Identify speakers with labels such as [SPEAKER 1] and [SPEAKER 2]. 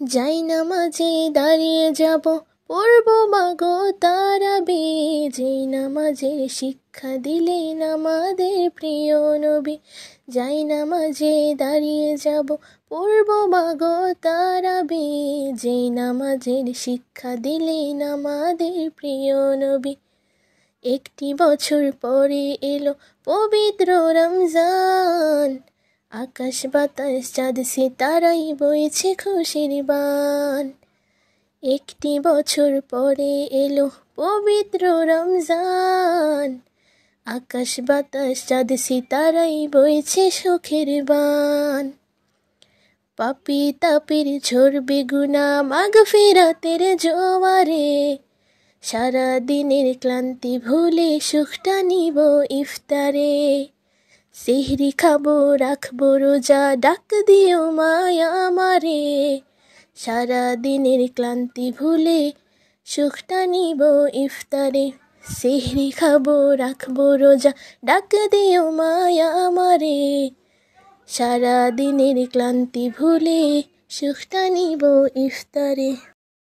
[SPEAKER 1] যাই নামাজে দাঁড়িয়ে যাব, পড়ব মাগো তারাবি। যেই নামাজের শিক্ষা দিলেন আমাদের প্রিয় নবী। যাই নামাজে দাঁড়িয়ে যাব, পড়ব মাগো তারাবি। যেই নামাজের শিক্ষা দিলেন আমাদের প্রিয় নবী। একটি বছর পরে এলো পবিত্র রমজান, আকাশ বাতাস চাঁদ সিতারাই বইছে খুশির বান। একটি বছর পরে এলো পবিত্র রমজান, আকাশ বাতাস চাঁদ সিতারাই বইছে সুখের বান। পাপী তাপির ঝরবে গুনাহ মাগফিরাতের জোয়ারে, সারা দিনের ক্লান্তি ভুলে সুখটা নিব ইফতারে। সেহরি খাবো রাখবো রোজা, ডাক দিও মায়া আমারে। সারা দিনের ক্লান্তি ভুলে সুখটা নিব ইফতারে। সেহরি খাবো রাখবো রোজা, ডাক দিও মায়া আমারে। সারা দিনের ক্লান্তি ভুলে সুখটা নিব ইফতারে।